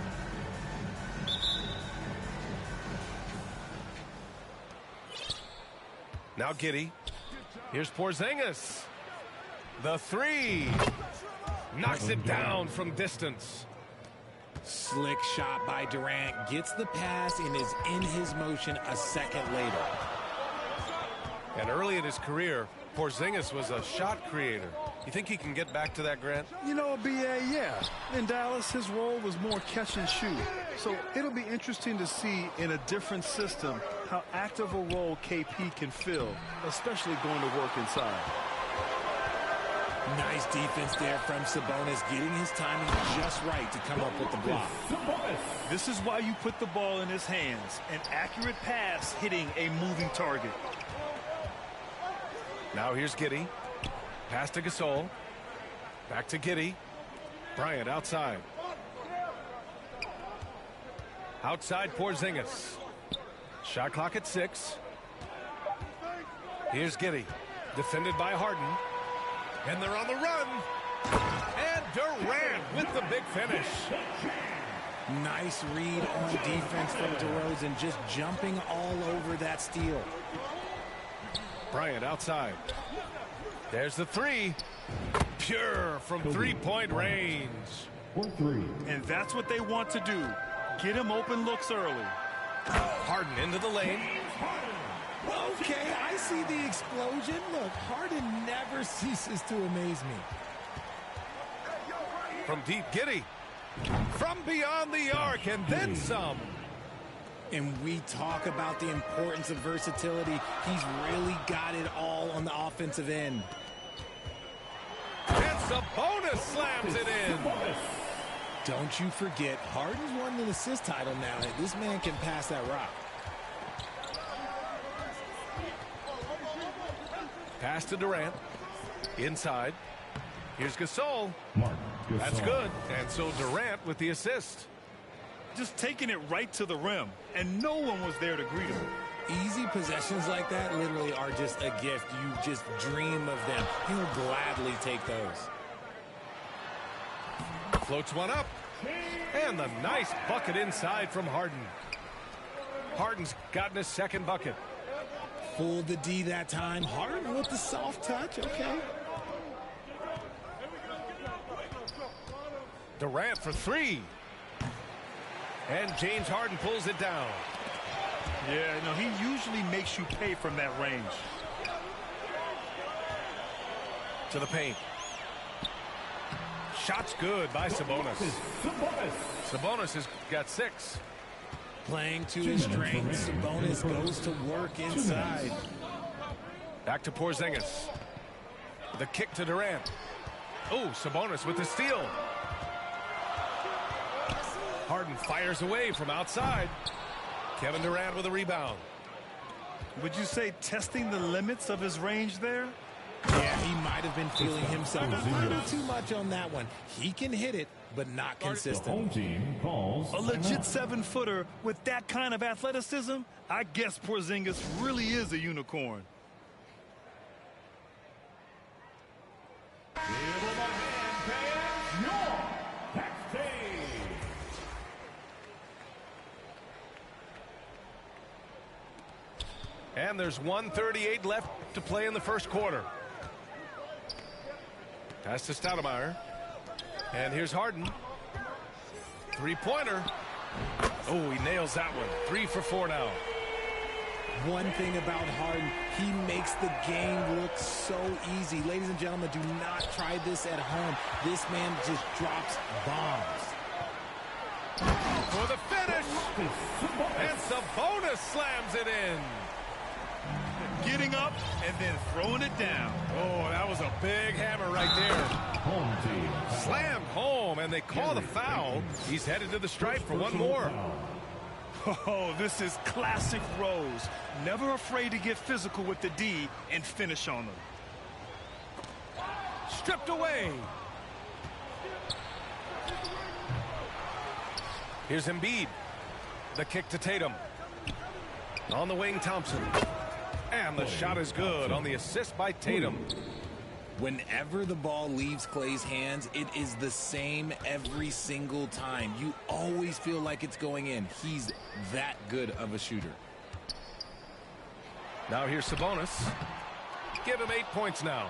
Now Giddey. Here's Porzingis. The three. Knocks it down from distance. Slick shot by Durant. Gets the pass and is in his motion a second later. And early in his career, Porzingis was a shot creator. You think he can get back to that, Grant? You know, B.A., yeah. In Dallas, his role was more catch and shoot. So it'll be interesting to see in a different system how active a role KP can fill, especially going to work inside. Nice defense there from Sabonis, getting his timing just right to come up with the block. This is why you put the ball in his hands. An accurate pass hitting a moving target. Now here's Giddey. Pass to Gasol. Back to Giddey. Bryant outside. Outside Porzingis. Shot clock at 6. Here's Giddey. Defended by Harden. And they're on the run. And Durant with the big finish. Nice read on defense from DeRozan, just jumping all over that steal. Bryant outside. There's the 3. Pure from three-point range. And that's what they want to do. Get him open looks early. Harden into the lane. Okay, I see the explosion. Look, Harden never ceases to amaze me. From deep, Giddey. From beyond the arc, and then some. And we talk about the importance of versatility. He's really got it all on the offensive end. And Sabonis slams it in. Don't you forget, Harden's won an assist title now. This man can pass that rock. Pass to Durant. Inside. Here's Gasol. That's good. And so Durant with the assist. Just taking it right to the rim, and no one was there to greet him. Easy possessions like that literally are just a gift. You just dream of them. He'll gladly take those. Floats one up. And the nice bucket inside from Harden. Harden's gotten his second bucket. Fooled the D that time. Harden with the soft touch. Okay. Durant for 3. And James Harden pulls it down. Yeah, no, he usually makes you pay from that range. To the paint. Shot's good by Sabonis. Sabonis has got 6. Playing to his strengths, Sabonis goes to work inside. Back to Porzingis. The kick to Durant. Oh, Sabonis with the steal. Harden fires away from outside. Kevin Durant with a rebound. Would you say testing the limits of his range there? Yeah, he might have been feeling himself a little too much on that one. He can hit it, but not consistent. A legit 7-footer with that kind of athleticism, I guess Porzingis really is a unicorn. And there's 1:38 left to play in the first quarter. Pass to Stoudemire. And here's Harden. Three-pointer. Oh, he nails that one. 3 for 4 now. One thing about Harden, he makes the game look so easy. Ladies and gentlemen, do not try this at home. This man just drops bombs. For the finish. And Sabonis slams it in. Getting up and then throwing it down. Oh, that was a big hammer right there. Slammed home, and they call the foul. He's headed to the stripe for one more. Oh, this is classic Rose. Never afraid to get physical with the D and finish on them. Stripped away. Here's Embiid. The kick to Tatum. On the wing, Thompson. And the shot is good on the assist by Tatum. Whenever the ball leaves Clay's hands, it is the same every single time. You always feel like it's going in. He's that good of a shooter. Now here's Sabonis. Give him 8 points now.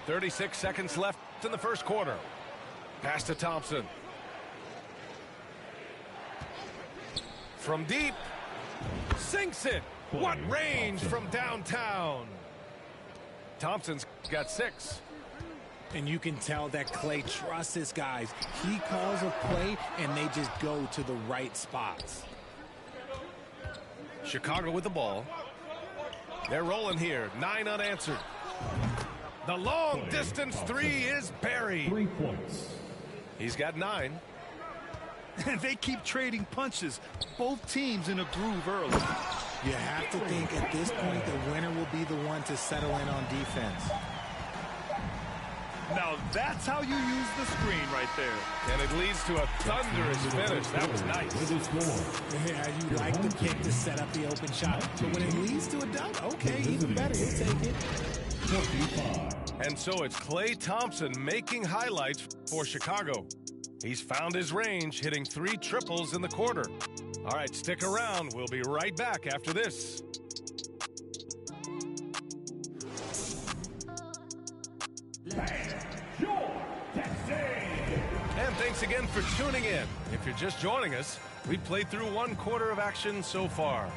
36 seconds left in the first quarter. Pass to Thompson. From deep. Sinks it. What range from downtown. Thompson's got 6. And you can tell that Klay trusts his guys. He calls a play, and they just go to the right spots. Chicago with the ball. They're rolling here. 9 unanswered. The long distance 3 is buried. 3 points. He's got 9. And they keep trading punches. Both teams in a groove early. You have to think at this point the winner will be the one to settle in on defense. Now that's how you use the screen right there. And it leads to a thunderous finish. That was nice. Yeah, you like the pick to set up the open shot. But when it leads to a dunk, okay, even better. You'll take it. 25. And so it's Klay Thompson making highlights for Chicago. He's found his range, hitting 3 triples in the quarter. All right, stick around. We'll be right back after this. And thanks again for tuning in. If you're just joining us, we played through 1 quarter of action so far.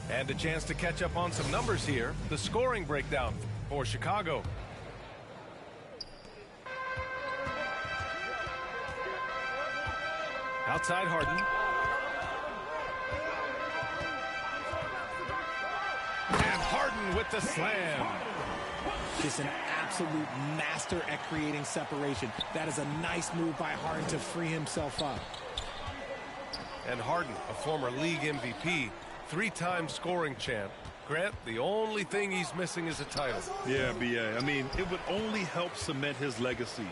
And a chance to catch up on some numbers here. The scoring breakdown for Chicago. Outside Harden. And Harden with the slam. Just an absolute master at creating separation. That is a nice move by Harden to free himself up. And Harden, a former league MVP, 3-time scoring champ. Grant, the only thing he's missing is a title. Yeah, B.A. I mean, it would only help cement his legacy.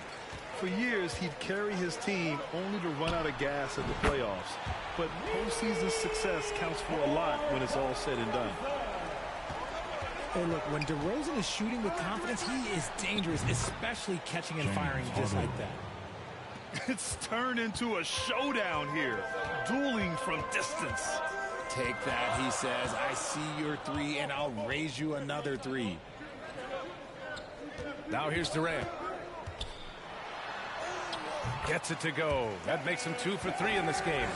For years, he'd carry his team only to run out of gas in the playoffs. But postseason success counts for a lot when it's all said and done. Hey, look, when DeRozan is shooting with confidence, he is dangerous, especially catching and firing just like that. It's turned into a showdown here, dueling from distance. Take that, he says. I see your 3, and I'll raise you another 3. Now here's Durant. Gets it to go. That makes him 2 for 3 in this game.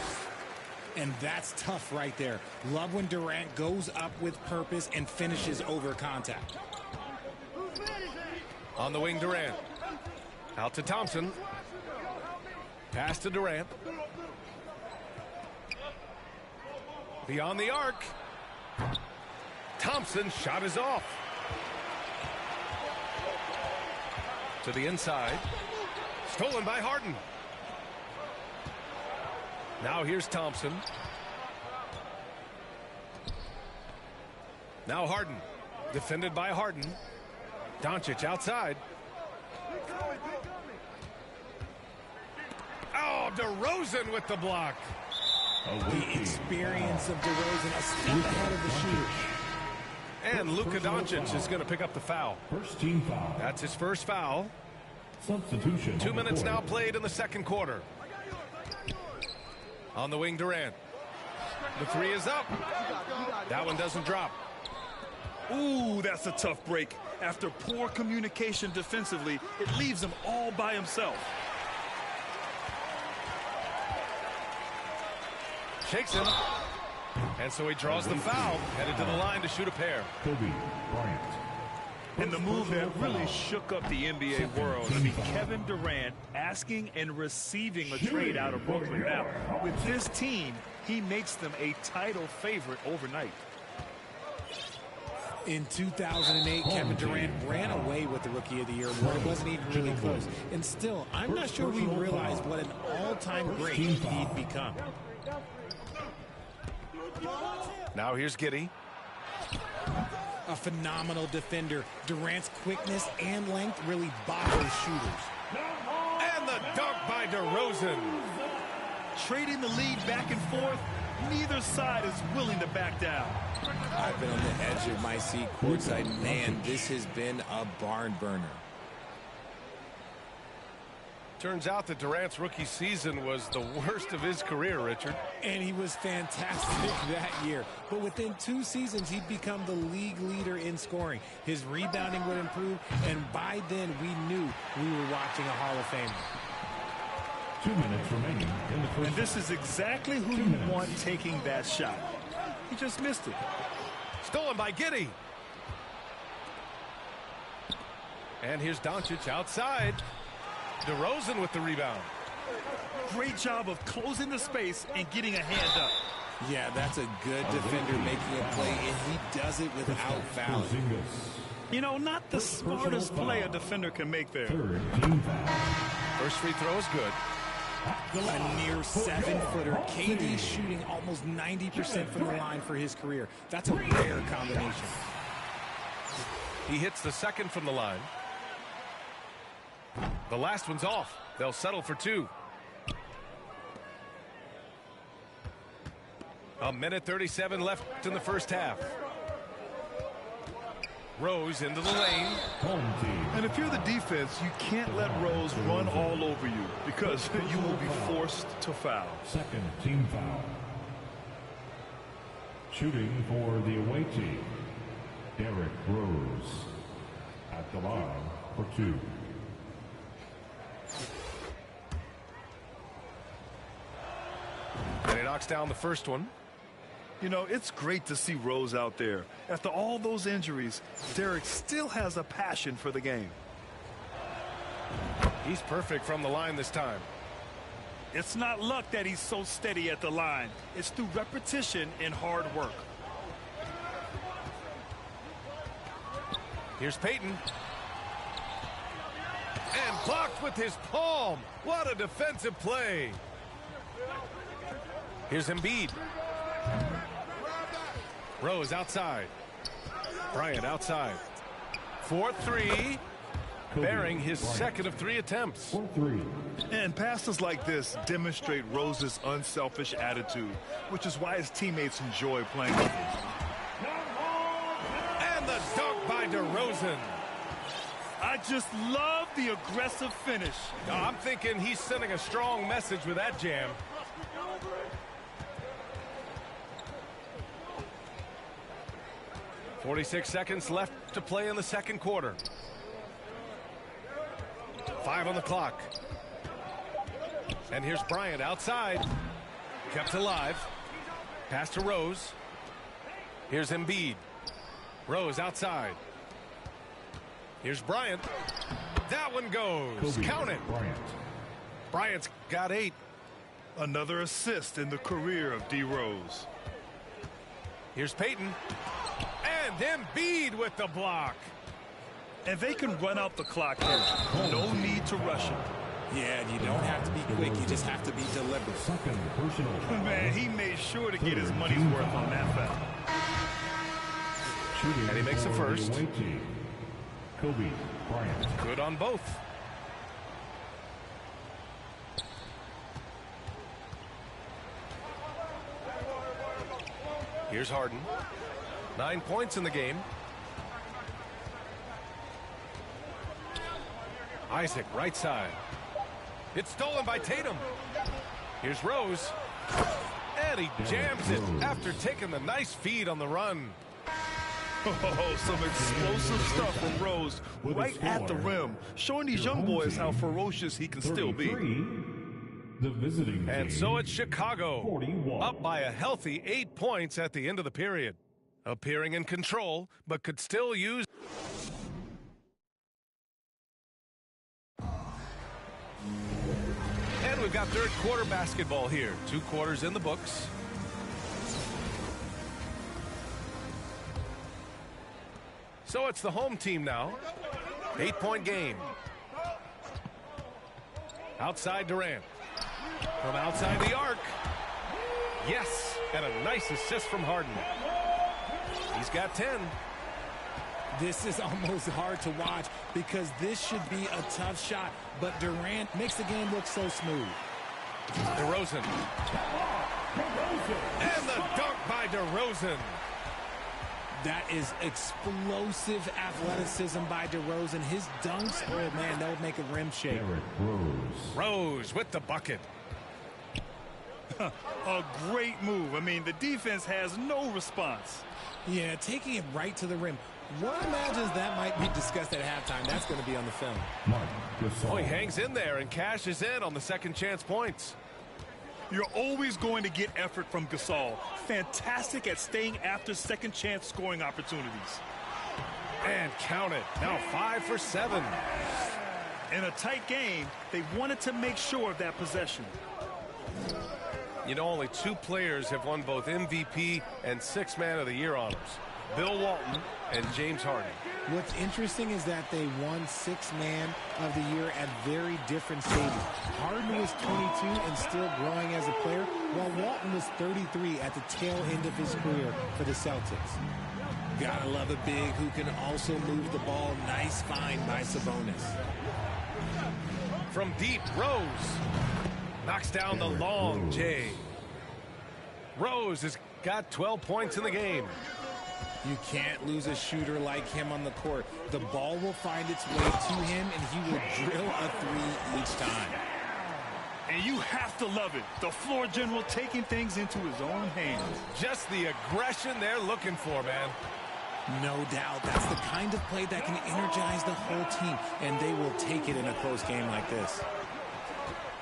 And that's tough right there. Love when Durant goes up with purpose and finishes over contact. On the wing, Durant. Out to Thompson. Pass to Durant. Beyond the arc. Thompson's shot is off. To the inside. Stolen by Harden. Now here's Thompson. Now Harden. Defended by Harden. Doncic outside. Oh, DeRozan with the block. The experience of DeRozan, a step ahead of the shooter. And Luka Doncic is going to pick up the foul. First team foul. That's his first foul. Substitution. 2 minutes now played in the second quarter. On the wing, Durant. The 3 is up. That one doesn't drop. Ooh, that's a tough break. After poor communication defensively, it leaves him all by himself. Shakes him. And so he draws the foul, headed to the line to shoot a pair. Kobe Bryant. And the move that really shook up the NBA world. I mean, Kevin Durant asking and receiving a trade out of Brooklyn. Now, with this team, he makes them a title favorite overnight. In 2008, Kevin Durant ran away with the Rookie of the Year award. It wasn't even really close. And still, I'm not sure we realized what an all-time great he'd become. Now here's Giddey. A phenomenal defender. Durant's quickness and length really bothers shooters. And the dunk by DeRozan. Trading the lead back and forth, neither side is willing to back down. I've been on the edge of my seat courtside. Man, this has been a barn burner. Turns out that Durant's rookie season was the worst of his career, Richard. And he was fantastic that year. But within 2 seasons, he'd become the league leader in scoring. His rebounding would improve, and by then we knew we were watching a Hall of Famer. 2 minutes remaining in the first. And this is exactly who you want taking that shot. He just missed it. Stolen by Giddey. And here's Doncic outside. DeRozan with the rebound. Great job of closing the space and getting a hand up. Yeah, that's a good defender making a play, and he does it without fouling. You know, not the smartest play a defender can make there. First free throw is good. A near 7-footer. KD shooting almost 90% from the line for his career. That's a rare combination. He hits the second from the line. The last one's off. They'll settle for 2. A minute 37 left in the first half. Rose into the lane. And if you're the defense, you can't let Rose run all over you because you will be forced to foul. Second team foul. Shooting for the away team, Derrick Rose at the line for 2. And he knocks down the first one. You know, it's great to see Rose out there. After all those injuries, Derrick still has a passion for the game. He's perfect from the line this time. It's not luck that he's so steady at the line. It's through repetition and hard work. Here's Payton. And blocked with his palm. What a defensive play. Here's Embiid. Rose outside. Bryant outside. 4-3. Bearing his second of 3 attempts. 4-3. And passes like this demonstrate Rose's unselfish attitude, which is why his teammates enjoy playing with him. And the dunk by DeRozan. I just love the aggressive finish. I'm thinking he's sending a strong message with that jam. .46 seconds left to play in the second quarter. 5 on the clock. And here's Bryant outside. Kept alive. Pass to Rose. Here's Embiid. Rose outside. Here's Bryant. That one goes. Count it. Bryant's got 8. Another assist in the career of D. Rose. Here's Payton. And Embiid with the block. And they can run out the clock here. No need to rush him. Yeah, and you don't have to be quick. You just have to be deliberate. Second personal foul. Man, he made sure to get his money's worth on that foul. Shooting And he makes the for first. away team, Kobe Bryant. Good on both. Here's Harden. 9 points in the game. Isaac, right side. It's stolen by Tatum. Here's Rose. And he jams it after taking the nice feed on the run. Oh, some explosive stuff from Rose right at the rim, showing these young boys how ferocious he can still be. The visiting And team, so it's Chicago, 41. up by a healthy 8 points at the end of the period. Appearing in control, but could still use. And we've got third quarter basketball here. 2 quarters in the books. So it's the home team now. 8-point game. Outside Durant. From outside the arc. Yes, and a nice assist from Harden. He's got 10. This is almost hard to watch because this should be a tough shot, but Durant makes the game look so smooth. DeRozan. And the dunk by DeRozan. That is explosive athleticism by DeRozan. His dunks, oh man, that would make a rim shake. Derrick Rose. Rose with the bucket. A great move. I mean, the defense has no response. Yeah, taking it right to the rim. One imagines that might be discussed at halftime. That's going to be on the film. Marc Gasol. Oh, he hangs in there and cashes in on the second chance points. You're always going to get effort from Gasol. Fantastic at staying after second chance scoring opportunities. And count it. Now 5 for 7. In a tight game, they wanted to make sure of that possession. You know, only 2 players have won both MVP and 6th Man of the Year honors. Bill Walton and James Harden. What's interesting is that they won 6th Man of the Year at very different stages. Harden was 22 and still growing as a player, while Walton was 33 at the tail end of his career for the Celtics. Gotta love a big who can also move the ball. Nice find by Sabonis. From deep, Rose knocks down the long J. Rose has got 12 points in the game. You can't lose a shooter like him on the court. The ball will find its way to him, and he will drill a 3 each time. And you have to love it. The floor general taking things into his own hands. Just the aggression they're looking for, man. No doubt. That's the kind of play that can energize the whole team, and they will take it in a close game like this.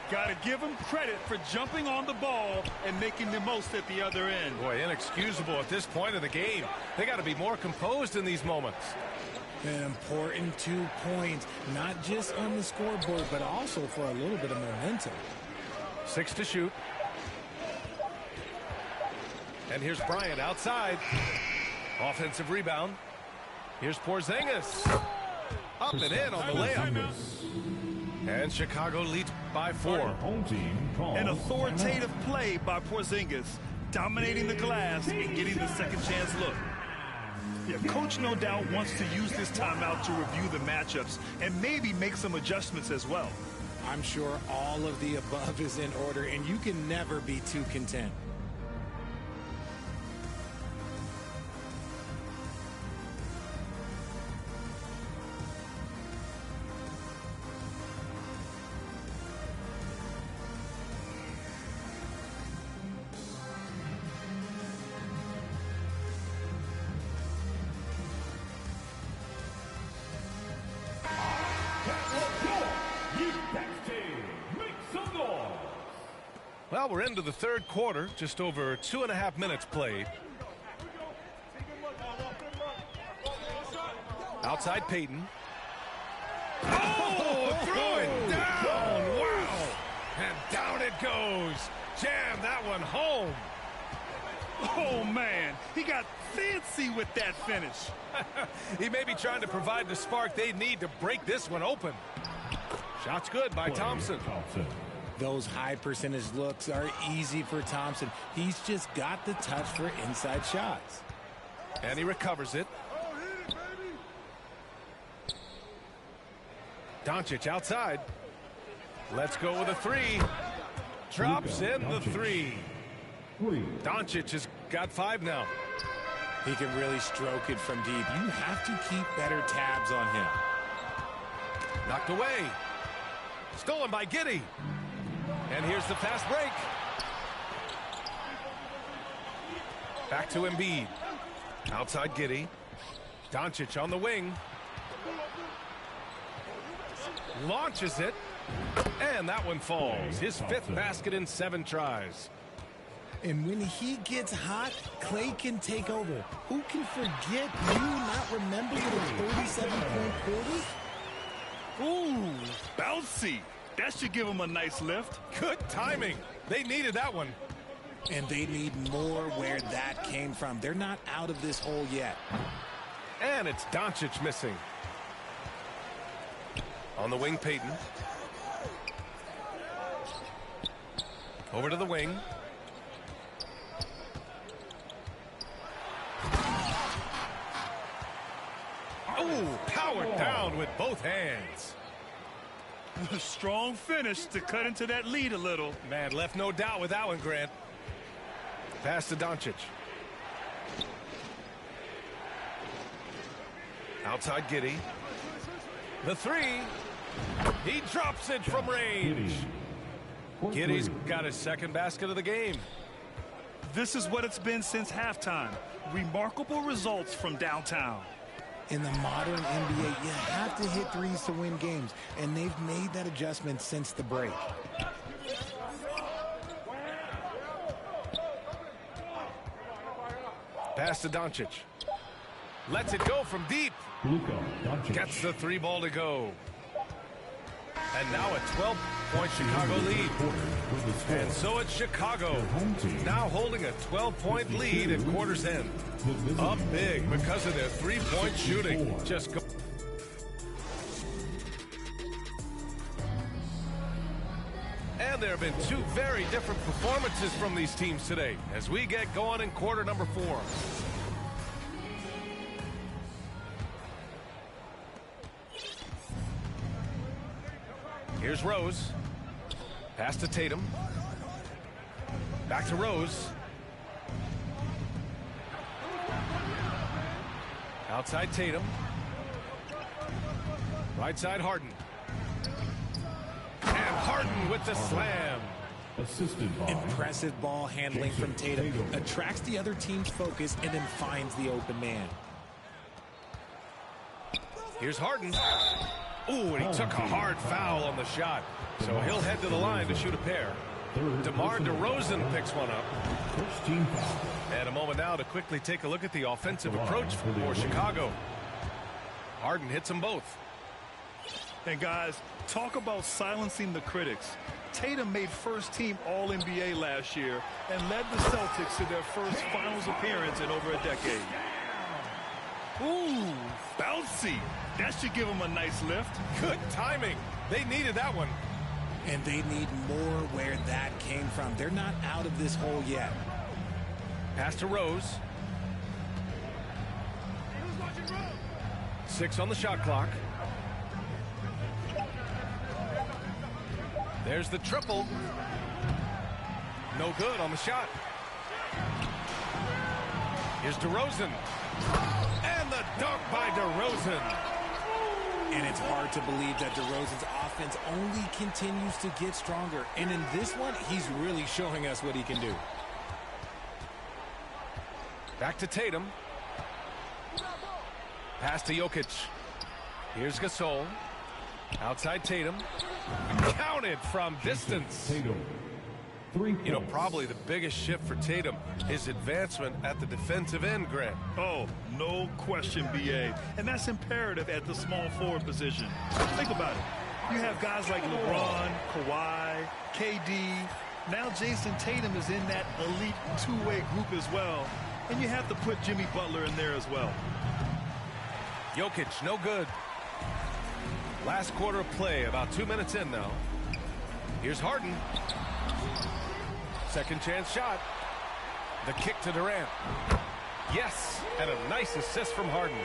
Got to give him credit for jumping on the ball and making the most at the other end. Boy, inexcusable at this point of the game. They got to be more composed in these moments. An important 2 points, not just on the scoreboard, but also for a little bit of momentum. 6 to shoot. And here's Bryant outside. Offensive rebound. Here's Porzingis. Up and in on the layup. And Chicago leads by 4. Home team calls An authoritative play by Porzingis, dominating the glass and getting the second chance look. Yeah, coach no doubt wants to use this timeout to review the matchups and maybe make some adjustments as well. I'm sure all of the above is in order, and you can never be too content. Well, we're into the 3rd quarter, just over 2.5 minutes played. Outside Payton. Oh, threw it down! Wow! And down it goes. Jam that one home. Oh, man, he got fancy with that finish. He may be trying to provide the spark they need to break this one open. Shot's good by Thompson. Those high percentage looks are easy for Thompson. He's just got the touch for inside shots. And he recovers it. Doncic outside. Let's go with a 3. Drops in the 3. Doncic has got 5 now. He can really stroke it from deep. You have to keep better tabs on him. Knocked away. Stolen by Giddey. And here's the fast break. Back to Embiid. Outside Giddey. Doncic on the wing. Launches it. And that one falls. His 5th basket in 7 tries. And when he gets hot, Clay can take over. Who can forget you not remembering those 37-point quarters? Ooh, bouncy. That should give him a nice lift. Good timing. They needed that one. And they need more where that came from. They're not out of this hole yet. And it's Doncic missing. On the wing, Payton. Over to the wing. Oh, powered down with both hands. A strong finish to cut into that lead a little. Man, left no doubt with that one, Grant. Pass to Doncic. Outside Giddey. The 3. He drops it from range. Giddey's got his 2nd basket of the game. This is what it's been since halftime. Remarkable results from downtown. In the modern NBA, you have to hit threes to win games, and they've made that adjustment since the break. Pass to Doncic. Lets it go from deep. Luka Doncic. Gets the 3 ball to go. And now a 12-point Chicago lead. And so it's Chicago now holding a 12-point lead at quarter's end. Up big because of their 3-point shooting. Just go. And there have been 2 very different performances from these teams today as we get going in quarter number 4. Here's Rose. Pass to Tatum. Back to Rose. Outside Tatum. Right side Harden. And Harden with the slam. Assisted by Impressive ball handling from Tatum. Attracts the other team's focus and then finds the open man. Here's Harden. Ooh, and he took a hard foul on the shot. So he'll head to the line to shoot a pair. DeMar DeRozan picks one up. First team foul. And a moment now to quickly take a look at the offensive approach for Chicago. Harden hits them both. And guys, talk about silencing the critics. Tatum made first team All-NBA last year and led the Celtics to their first finals appearance in over a decade. Ooh, bouncy. That should give them a nice lift. Good timing. They needed that one. And they need more where that came from. They're not out of this hole yet. Pass to Rose. 6 on the shot clock. There's the triple. No good on the shot. Here's DeRozan. And the dunk by DeRozan. And it's hard to believe that DeRozan's offense only continues to get stronger. And in this one, he's really showing us what he can do. Back to Tatum. Pass to Jokic. Here's Gasol. Outside Tatum. Counted from distance. Tatum. 3 points. You know, probably the biggest shift for Tatum, his advancement at the defensive end, Grant. Oh, no question, B.A. And that's imperative at the small forward position. Think about it. You have guys like LeBron, Kawhi, KD. Now Jason Tatum is in that elite two-way group as well. And you have to put Jimmy Butler in there as well. Jokic, no good. Last quarter of play, about 2 minutes in now. Here's Harden. Second chance shot. The kick to Durant. Yes, and a nice assist from Harden.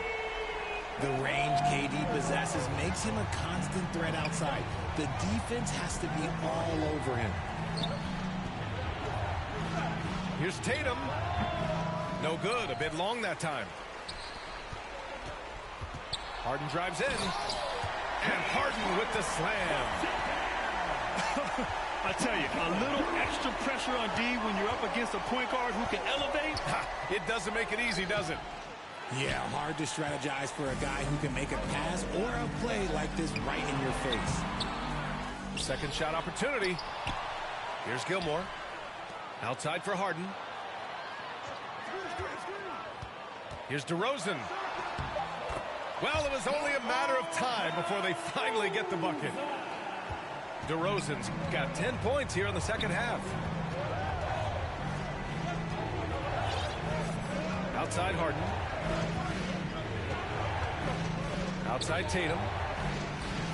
The range KD possesses makes him a constant threat outside. The defense has to be all over him. Here's Tatum. No good, a bit long that time. Harden drives in. And Harden with the slam. I tell you, a little extra pressure on D when you're up against a point guard who can elevate. It doesn't make it easy, does it? Yeah, hard to strategize for a guy who can make a pass or a play like this right in your face. Second shot opportunity. Here's Gilmore. Outside for Harden. Here's DeRozan. Well, it was only a matter of time before they finally get the bucket. DeRozan's got 10 points here in the second half. Outside Harden. Outside Tatum.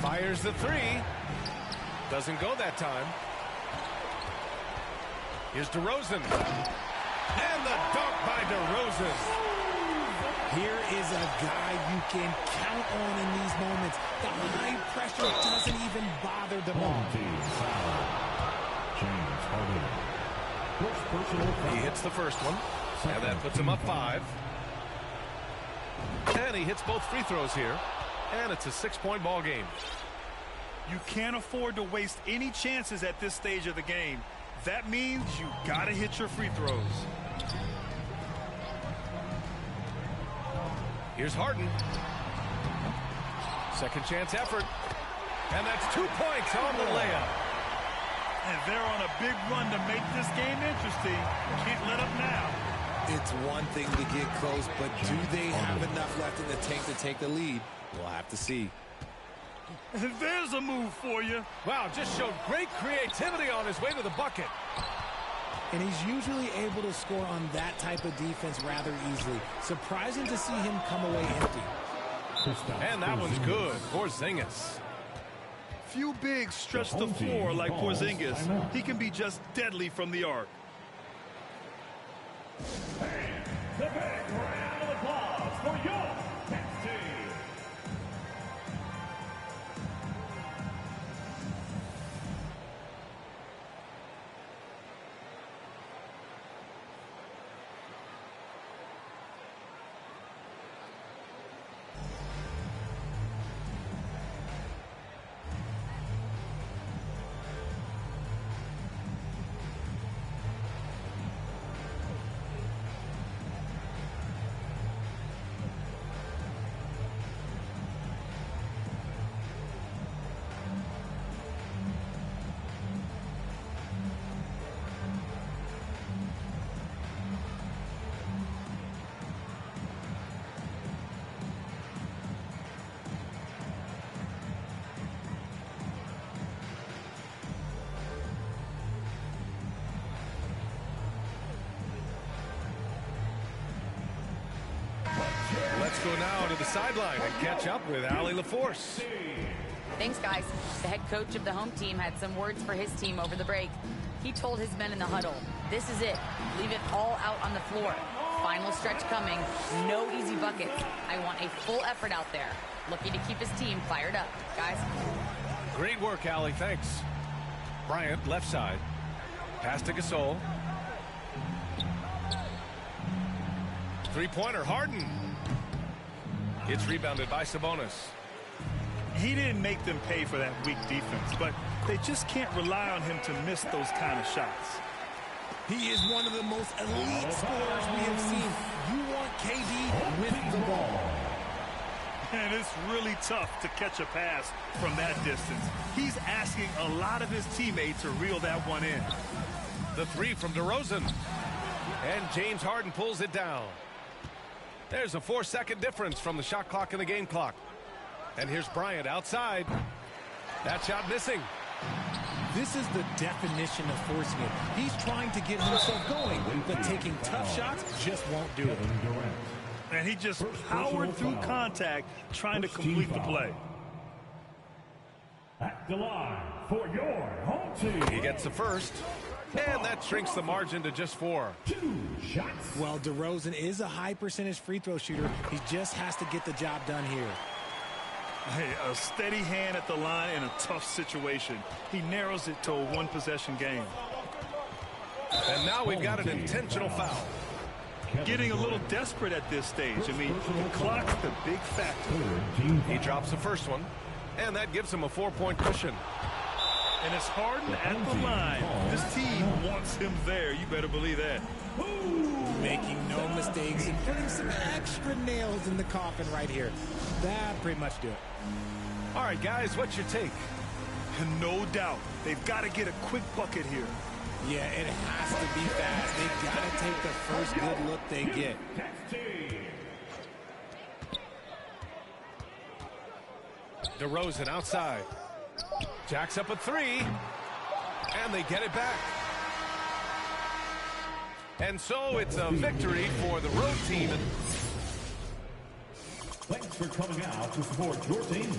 Fires the 3. Doesn't go that time. Here's DeRozan. And the dunk by DeRozan. Here is a guy you can count on in these moments. The high pressure doesn't even bother them all. James Harden. First personal foul. He hits the first one, and that puts him up 5. And he hits both free throws here, and it's a 6-point ball game. You can't afford to waste any chances at this stage of the game. That means you gotta hit your free throws. Here's Harden. Second chance effort. And that's 2 points on the layup. And they're on a big run to make this game interesting. Can't let up now. It's one thing to get close, but do they have enough left in the tank to take the lead? We'll have to see. There's a move for you. Wow, just showed great creativity on his way to the bucket. And he's usually able to score on that type of defense rather easily. Surprising to see him come away empty. And that one's good. Porzingis. Few bigs stretch the floor like Porzingis. He can be just deadly from the arc. The big round of applause for your team. Let's go now to the sideline and catch up with Allie LaForce. Thanks, guys. The head coach of the home team had some words for his team over the break. He told his men in the huddle, this is it. Leave it all out on the floor. Final stretch coming. No easy buckets. I want a full effort out there. Looking to keep his team fired up. Guys. Great work, Allie. Thanks. Bryant, left side. Pass to Gasol. Three-pointer, Harden. It's rebounded by Sabonis. He didn't make them pay for that weak defense, but they just can't rely on him to miss those kind of shots. He is one of the most elite scorers we have seen. You want KD with the ball. And it's really tough to catch a pass from that distance. He's asking a lot of his teammates to reel that one in. The three from DeRozan. And James Harden pulls it down. There's a 4-second difference from the shot clock and the game clock. And here's Bryant outside. That shot missing. This is the definition of forcing it. He's trying to get himself going, but taking tough shots just won't do it. And he just powered through contact trying to complete the play. At the line for your home team. He gets the first. And that shrinks the margin to just 4. 2 shots. Well, DeRozan is a high percentage free throw shooter. He just has to get the job done here. Hey, a steady hand at the line in a tough situation. He narrows it to a one-possession game. And now we've got an intentional foul. Getting a little desperate at this stage. I mean, the clock's the big factor. He drops the first one, and that gives him a 4-point cushion. And it's Harden at the line. This team wants him there. You better believe that. Making no mistakes and putting some extra nails in the coffin right here. That pretty much do it. All right, guys, what's your take? And no doubt, they've got to get a quick bucket here. Yeah, it has to be fast. They've got to take the first good look they get. DeRozan outside. Jacks up a 3. And they get it back. And so it's a victory for the road team. Thanks for coming out to support your team.